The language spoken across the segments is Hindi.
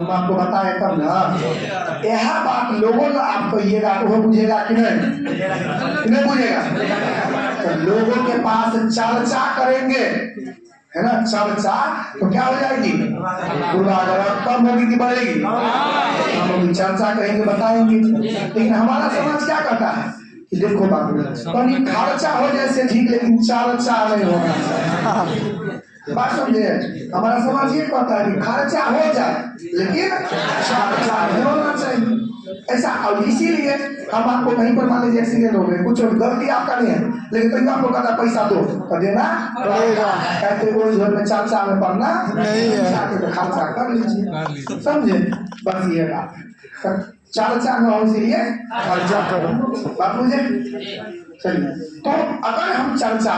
हम आपको बताए तब ना। यह बात लोगों ना आप कहिएगा तो वो बुझेगा कि नहीं बुझेगा। तो लोगों के पास चर्चा करेंगे, है ना, चर्चा तो क्या हो जाएगी, पूर्वाग्रह कम होगी कि बढ़ेगी, हम लोग चर्चा करेंगे बताएंगे। लेकिन हमारा समाज क्या कहता है कि देखो बाबू कहीं खर्चा हो जैसे ठीक, लेकिन चर्चा नहीं होगा। बात समझे, हमारा समाज ये कहता है कि खर्चा हो जाए लेकिन चर्चा नहीं होना चाहिए ऐसा। और इसीलिए हम आपको कहीं पर मान लीजिए एक्सीडेंट हो गए, कुछ गलती आपका नहीं है, लेकिन तो आपको कहता पैसा दो तो देना पड़ेगा, कहते वो घर में चर्चा में पड़ना नहीं है, तो खर्चा कर लीजिए, समझे। बस ये बात, चर्चा न हो इसलिए खर्चा करो, बात मुझे। चलिए, तो अगर हम चर्चा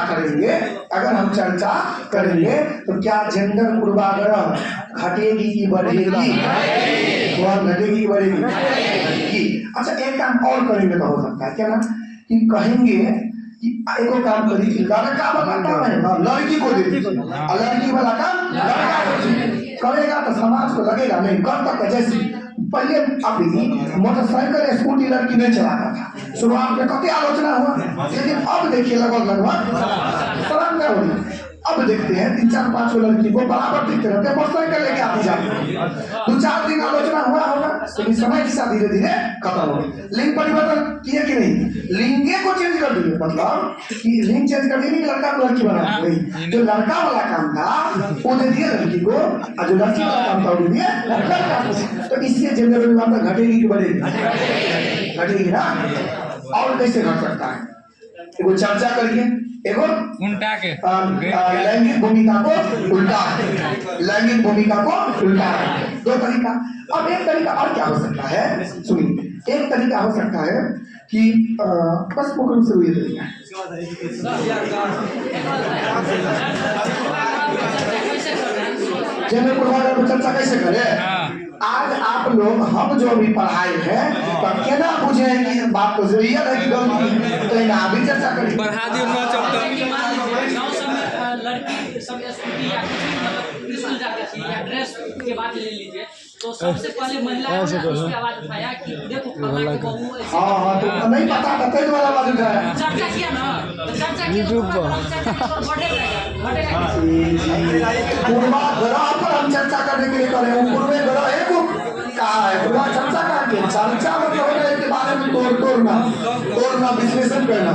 करेंगे तो क्या जेंडर पूर्वाग्रह घटेगी कि बढ़ेगी, घटेगी कि बढ़ेगी। अच्छा एक काम और करेंगे तो हो सकता है क्या ना, कि कहेंगे कि एको काम करी, लड़का वाला काम है ना लड़की को दे दीजिए, लड़की वाला काम लड़का को करेगा तो समाज को लगेगा नहीं कर तक। जैसे पहले अभी मोटरसाइकिल स्कूटी लड़की नहीं चलाता था, शुरुआत में काफी आलोचना हुआ, लेकिन अब देखिए लगभग सलाम क्या होगी। अब देखते हैं 3-4-5 लड़की को बराबर दिखते रहते हैं, मोटरसाइकिल लेके आती जाती है। 2-4 दिन आलोचना हुआ होगा, लेकिन समय के साथ धीरे धीरे खत्म हो गई। लिंग परिवर्तन किए कि नहीं, लिंगे को चेंज कर दिए, मतलब कि लिंग चेंज कर दी, लड़का को लड़की बना दी। जो लड़का वाला काम था वो दे दिया लड़की को, और जो लड़की वाला काम था वो दे दिया लड़का को। तो इससे जेंडर परिवर्तन घटेगी कि बढ़ेगी, घटेगी ना। और कैसे घट सकता है, वो चर्चा करिए, एगो उल्टा के लैंगिक भूमिका को उल्टा, लैंगिक भूमिका को उल्टा, दो तरीका। अब एक तरीका और क्या हो सकता है, सुनिए, एक तरीका हो सकता है कि बस मुख्य रूप से ये तरीका है। जेंडर पूर्वाग्रह पर चर्चा कैसे करें। आज आप लोग हम जो भी पढ़ाए हैं तो क्या बुझे कि बात तो रियल है कि गलती, तो ना भी चर्चा करें। बढ़ा दियो ना चलता लड़की सब स्कूटी या कुछ स्कूल जाती थी या ड्रेस के बात ले लीजिए, तो सबसे पहले महिला ने उसकी आवाज उठाया कि देखो फलाना की बहू ऐसे। हाँ तो नहीं पता था कई बार आवाज उठाया, चर्चा किया ना, तो चर्चा यूट्यूब पर बढ़ेगा। पूर्वाग्रह पर हम चर्चा करने के लिए कर रहे हैं, पूर्वाग्रह है को कहा है, पूर्वा चर्चा का के चर्चा मतलब होता है के बारे में तोड़ना विश्लेषण करना।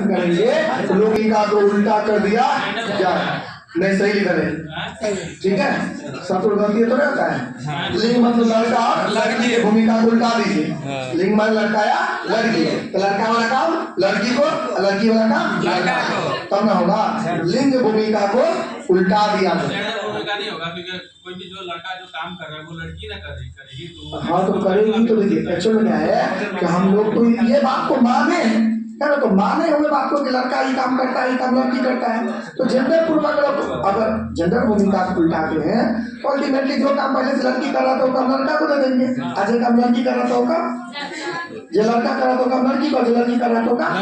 करेंगे लोगिका को उल्टा कर दिया जाए, नहीं सही लिखा है, ठीक है, शत्रु गलती तो रहता है। लिंग मतलब लड़का और लड़की की भूमिका को उल्टा दीजिए, लिंग मतलब लड़का या लड़की, तो लड़का वाला काम लड़की को, लड़की वाला काम लड़का को, तब ना होगा। लिंग भूमिका को उल्टा दिया नहीं होगा, क्योंकि कोई भी जो लड़का जो काम कर रहा है वो लड़की ना करेगी तो हाँ तो करेगी। तो देखिए एक्चुअल में क्या है कि हम लोग तो ये बात को माने है ना, तो माने हुए बात को कि लड़का ही काम करता है, काम लड़की करता है, तो जेंडर पूर्वाग्रह अगर जेंडर भूमिका को उल्टाते हैं तो अल्टीमेटली जो काम पहले से लड़की कर रहा था वो काम लड़का को दे देंगे, आज जो काम लड़की कर रहा था वो काम जो लड़का कर रहा था काम लड़की को, जो लड़की कर रहा था काम।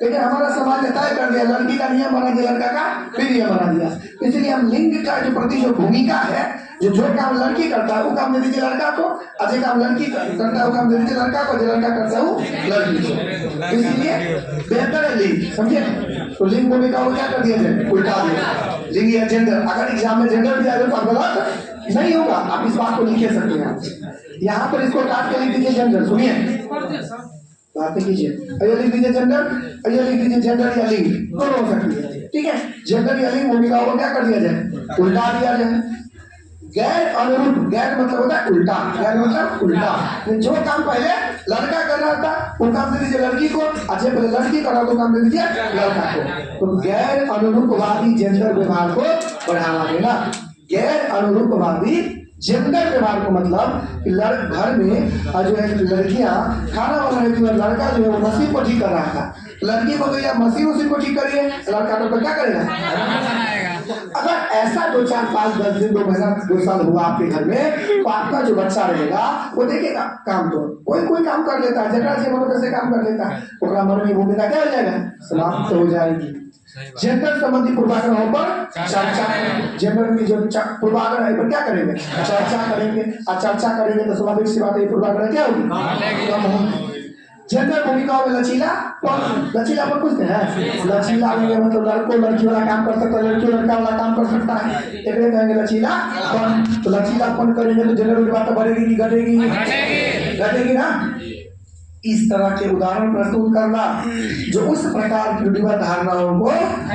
लेकिन हमारा समाज ने तय कर दिया, लड़की का नियम बना दिया, लड़का का फिर नियम बना दिया। इसलिए हम लिंग का जो प्रति जो भूमिका है, जो काम लड़की करता है वो काम दे दीजिए लड़का को, और जो काम लड़की करता है वो काम दे दीजिए लड़का को, जो लड़का करता है वो लड़की को। इसलिए बेहतर है लिंग, समझे। तो लिंग भूमिका को क्या कर दिया जाए, उल्टा दिया। लिंग या जेंडर, अगर एग्जाम में जेंडर दिया जाए तो गलत नहीं होगा, आप इस बात को लिख सकते हैं। यहाँ पर इसको काट के लिख दीजिए जेंडर, सुनिए बात कीजिए, अयो लिख दीजिए जेंडर, अयो लिख दीजिए जेंडर या लिंग, दोनों हो सकती है, ठीक है। जेंडर या लिंग भूमिका को क्या कर दिया जाए, उल्टा दिया जाए। गैर अनुरूप, गैर मतलब होता है उल्टा, गैर मतलब उल्टा, जो काम पहले लड़का कर रहा था वो काम दे दीजिए लड़की को, अच्छा पहले लड़की कर रहा तो काम दे दीजिए लड़का को। तो गैर अनुरूपवादी जेंडर व्यवहार को बढ़ावा देना। गैर अनुरूपवादी जेंडर व्यवहार को मतलब कि घर में जो है लड़कियां खाना बना रही थी, लड़का जो है वो मशीन को ठीक कर रहा था, लड़की को तो या मशीन को ठीक करिए, लड़का तो क्या करेगा। अगर ऐसा 2, 4, 5, 10 दिन 2 महीना 2 साल हुआ आपके घर में, तो आपका जो बच्चा रहेगा वो देखेगा काम, तो कोई काम कर लेता है, जगह से मन कैसे काम कर लेता है, ओकरा मन में भूमिका क्या हो जाएगा, समाप्त हो जाएगी, जेंडर संबंधी पूर्वाग्रहों पर चर्चा करेंगे। जेंडर में जो पूर्वाग्रह है पर क्या करेंगे? चर्चा करेंगे। और चर्चा करेंगे तो स्वाभाविक सी बात है पूर्वाग्रह क्या होगी? कम होगी। जेंडर भूमिकाओं में लचीलापन पूछते हैं। लचीला मतलब लड़कों लड़की वाला काम कर सकता है, लड़की लड़का वाला काम कर सकता है, एक कहेंगे लचीलापन। तो लचीलापन करेंगे तो जेंडर की बात बढ़ेगी कि घटेगी? घटेगी ना। इस तरह के उदाहरण प्रस्तुत करना जो उस प्रकार की रूढ़िवादी धारणाओं को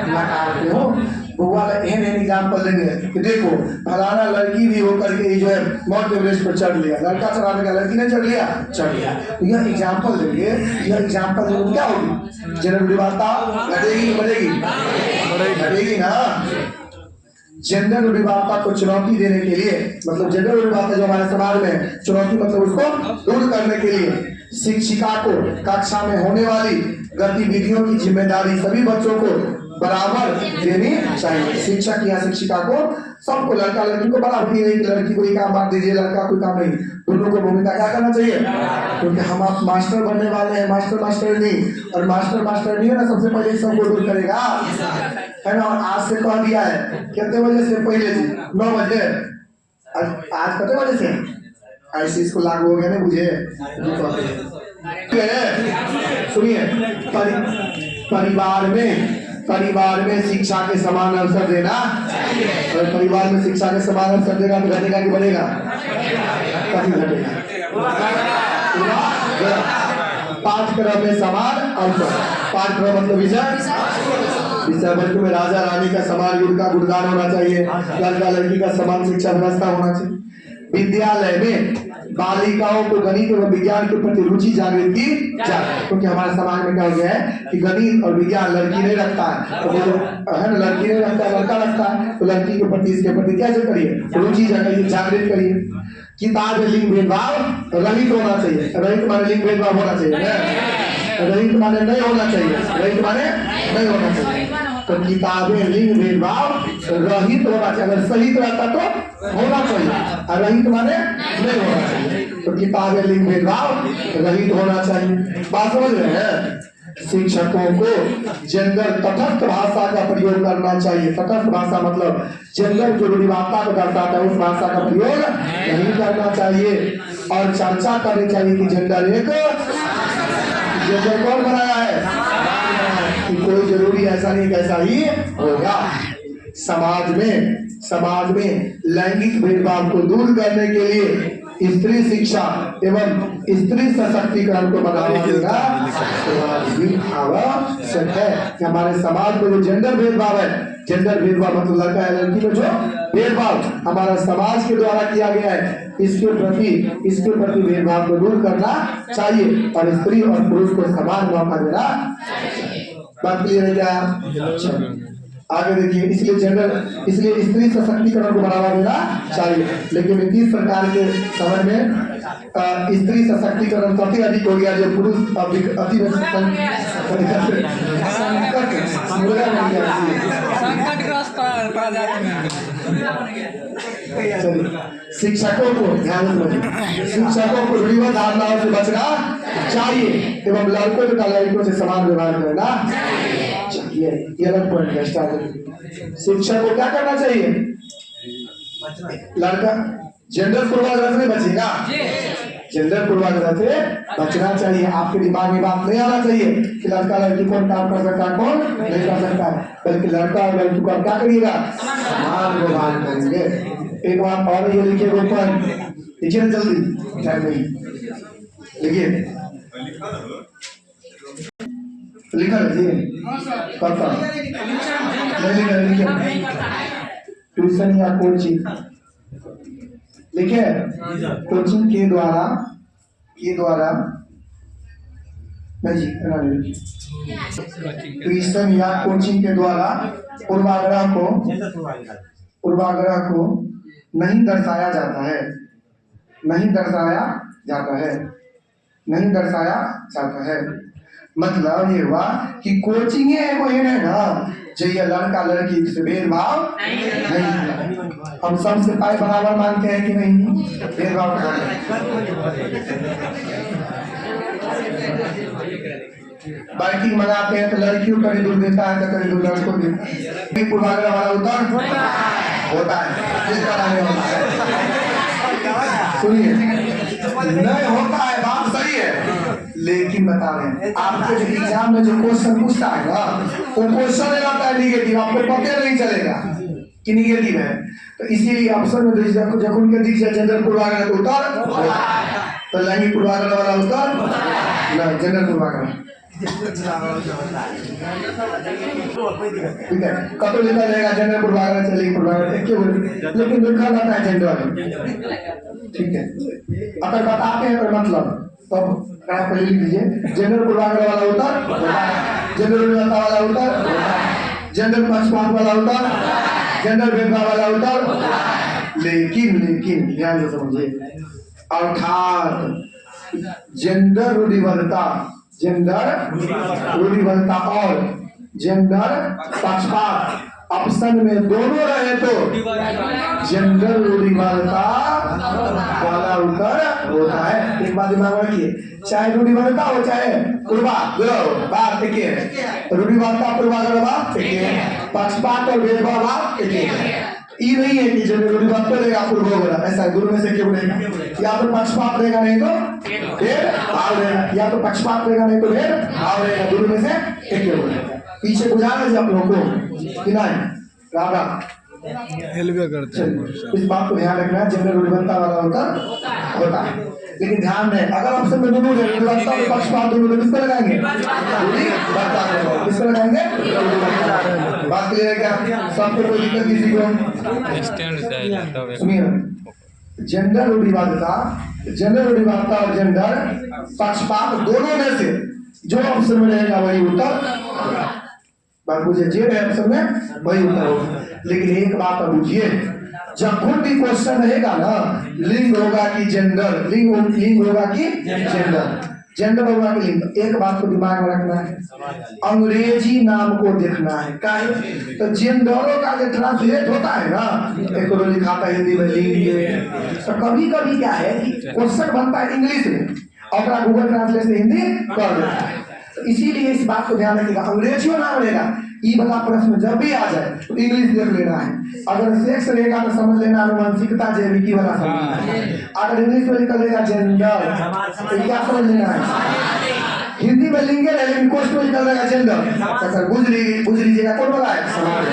नकारते हो। बुआ एन एग्जाम्पल देंगे कि देखो फलाना लड़की भी होकर के जो है माउंट एवरेस्ट पर चढ़ लिया, लड़का चढ़ा देगा, लड़की ने चढ़ लिया। तो यह एग्जाम्पल देंगे। यह एग्जाम्पल देंगे क्या होगी? जेंडर रूढ़िवादिता घटेगी बढ़ेगी? घटेगी ना। जेंडर रूढ़िवादिता को चुनौती देने के लिए मतलब जेंडर रूढ़िवादिता जो हमारे समाज में चुनौती मतलब उसको दूर करने के लिए शिक्षिका को कक्षा में होने वाली गतिविधियों की जिम्मेदारी सभी बच्चों को बराबर देनी चाहिए। शिक्षक या शिक्षिका को सबको, लड़का लड़की को बराबर नहीं कि लड़की को ही काम बांट दीजिए, लड़का कोई काम नहीं। दोनों को भूमिका क्या करना चाहिए? क्योंकि हम आप मास्टर बनने वाले हैं, मास्टर नहीं। और मास्टर नहीं है ना, सबसे पहले सबको दूर करेगा, है ना। और आज से कह दिया है कितने बजे से? पहले जी 9 बजे। आज कितने बजे से? ऐसे इसको लागू हो गया ना मुझे। सुनिए, परिवार में शिक्षा के समान अवसर देना। और परिवार में शिक्षा के समान अवसर देना तो घटेगा कि बढ़ेगा? कहीं घटेगा। पाठ्यक्रम में समान अवसर। पाठ्यक्रम मतलब विषय वस्तु में राजा रानी का समान युद्ध का गुणगान होना चाहिए। लड़का लड़की का समान शिक्षा व्यवस्था होना चाहिए। विद्यालय में बालिकाओं को गणित और विज्ञान के प्रति रुचि जागृत की जाए। क्योंकि हमारे समाज में क्या हो गया है कि गणित और विज्ञान लड़की नहीं रखता है, तो है ना, लड़की नहीं रखता है, लड़का रखता है। तो लड़की के प्रति इसके प्रति कैसे करिए? रुचि जागृत करिए। किताब लिंग भेदभाव रहित होना चाहिए। रहित माने लिंग भेदभाव होना चाहिए, रहित माने नहीं होना चाहिए, रहित माने नहीं होना चाहिए। तो किताबें लिंग भेदभाव रहित होना चाहिए। अगर सहित रहता तो होना चाहिए, और रहित माने नहीं होना चाहिए। तो किताबें लिंग भेदभाव रहित होना चाहिए। बात समझ रहे हैं? शिक्षकों को जेंडर तटस्थ भाषा का प्रयोग करना चाहिए। तटस्थ भाषा मतलब जेंडर जो रूढ़िवादिता को दर्शाता है उस भाषा का प्रयोग नहीं करना चाहिए। और चर्चा करनी चाहिए कि जेंडर कौन बनाया है, कि कोई जरूरी ऐसा नहीं कैसा ही होगा। समाज में लैंगिक भेदभाव को दूर करने के लिए स्त्री शिक्षा एवं स्त्री सशक्तिकरण को बढ़ावा देना आवश्यक है। हमारे समाज में जो जेंडर भेदभाव है, जेंडर भेदभाव मतलब लड़का या लड़की में जो भेदभाव हमारा समाज के द्वारा किया गया है, इसके प्रति भेदभाव को दूर करना चाहिए और स्त्री और पुरुष को समान मौका देना। बात क्लियर है क्या? आगे देखिए, इसलिए स्त्री सशक्तिकरण को बढ़ावा देना चाहिए। लेकिन नीतीश सरकार के समय में स्त्री सशक्तिकरण काफी अधिक हो गया, जो पुरुष अति शिक्षकों को ध्यान रखिए, शिक्षकों को रूढ़िवादी धारणाओं से बचना चाहिए एवं लड़कों तथा लड़कियों से समान व्यवहार करना चाहिए। ये अलग पॉइंट है। शिक्षक को क्या करना चाहिए? लड़का जेंडर पूर्वाग्रह से बचेगा, जेंडर पूर्वाग्रह से बचना चाहिए। आपके दिमाग में बात नहीं आना चाहिए कि लड़का लड़की कौन काम कर सकता है कौन नहीं कर सकता है, बल्कि लड़का और लड़की को क्या करिएगा? समान व्यवहार करेंगे। एक बात और ये लिखिए ऊपर, लिखिए ना जल्दी, टाइम नहीं लिखिए, लिखा पता ट्यूशन या कोचिंग लिखे, कोचिंग के द्वारा नहीं ट्यूशन या कोचिंग के द्वारा पूर्वाग्रह को नहीं दर्शाया जाता है। मतलब ये हुआ कि कोचिंग है ना जो ये लड़का लड़की से भेदभाव नहीं। हम सबसे पाए बराबर मानते हैं कि नहीं? भेदभाव बाइकिंग मनाते हैं तो लड़कियों कहीं दूर देता है तो कहीं दूर लड़कों को देता है। पूर्वाग्रह वाला उत्तर होता है, जिसका नहीं होता है। सुनिए, नहीं होता है, बात सही है, लेकिन बता रहे हैं आपके जो एग्जाम में जो क्वेश्चन पूछता है ना, वो क्वेश्चन रहता है निगेटिव, आपको पता नहीं चलेगा कि निगेटिव है। तो इसीलिए ऑप्शन में जब उनके दीजिए जेंडर पूर्वाग्रह का उत्तर, तो लैंगिक पूर्वाग्रह वाला उत्तर नहीं, जेंडर पूर्वाग्रह। ठीक है, कब लिखा जाएगा जेंडर पूर्वाग्रह से लैंगिक पूर्वाग्रह, क्यों, लेकिन लिखा जाता है जेंडर। ठीक है, अगर बताते हैं तो मतलब तब आप लिख लीजिए जेंडर पूर्वाग्रह वाला उत्तर, जेंडर विरोधिता वाला उत्तर, जेंडर पक्षपात वाला उत्तर, जेंडर भेदभाव वाला उत्तर। लेकिन ध्यान से समझिए, अर्थात जेंडर रूढ़िवादिता, और जेंडर पक्षपात ऑप्शन में दोनों रहे तो जेंडर रूढ़िवादिता वाला उत्तर होता है। एक बात दिमाग में रखिए, चाहे रूढ़िवादिता हो चाहे पूर्वाग्रह, बात एक है, रूढ़िवादिता पूर्वाग्रह एक है, पक्षपात और भेदभाव एक है। ये नहीं है कि जब रूढ़िवाद पे रहेगा पूर्वाग्रह, ऐसा गुरु में से क्यों रहेगा, या तो पक्षपात रहेगा नहीं तो भेदभाव रहेगा, या तो पक्षपात रहेगा नहीं तो भेदभाव रहेगा, गुरु में से एक क्यों रहेगा। पीछे गुजारा है आप लोगों को कि नहीं, राधा हेलवे करते हैं। इस बात को ध्यान रखना, जेंडर रूढ़िवादिता वाला होता है, लेकिन ध्यान दें अगर ऑप्शन में दोनों है, रूढ़िवादिता और पक्षपात दोनों, किस पर लगाएंगे, किस पर लगाएंगे। बात क्लियर है क्या, सबको कोई दिक्कत किसी को? सुनिए, जेंडर रूढ़िवादिता और जेंडर पक्षपात दोनों में से जो ऑप्शन में रहेगा वही उत्तर, बात बुझे, जे ऑप्शन में वही उत्तर होगा। लेकिन एक बात अब बुझिए, जब कोई भी क्वेश्चन रहेगा ना, लिंग होगा कि जेंडर, लिंग होगा कि जेंडर होगा कि लिंग, एक बात को दिमाग में रखना है, अंग्रेजी नाम को देखना है। काहे तो जेंडरों का जो ट्रांसलेट होता है ना, एक को लिखा था हिंदी में लिंग, तो कभी कभी क्या है कि क्वेश्चन बनता है इंग्लिश में और गूगल ट्रांसलेट से हिंदी कर देता है। तो इसीलिए इस बात को ध्यान रखिएगा, अंग्रेजियों नाम रहेगा, ई वाला प्रश्न जब भी आ जाए तो इंग्लिश देख लेना है। अगर सेक्स रहेगा तो समझ लेना अनुवांशिकता जैविकी वाला समझ लेना है। अगर इंग्लिश में निकलेगा जेंडर तो क्या समझ लेना है, हिंदी में लिंग है लेकिन कोष्ठ में निकल रहेगा जेंडर, बुझ लीजिएगा कौन वाला है, समाज।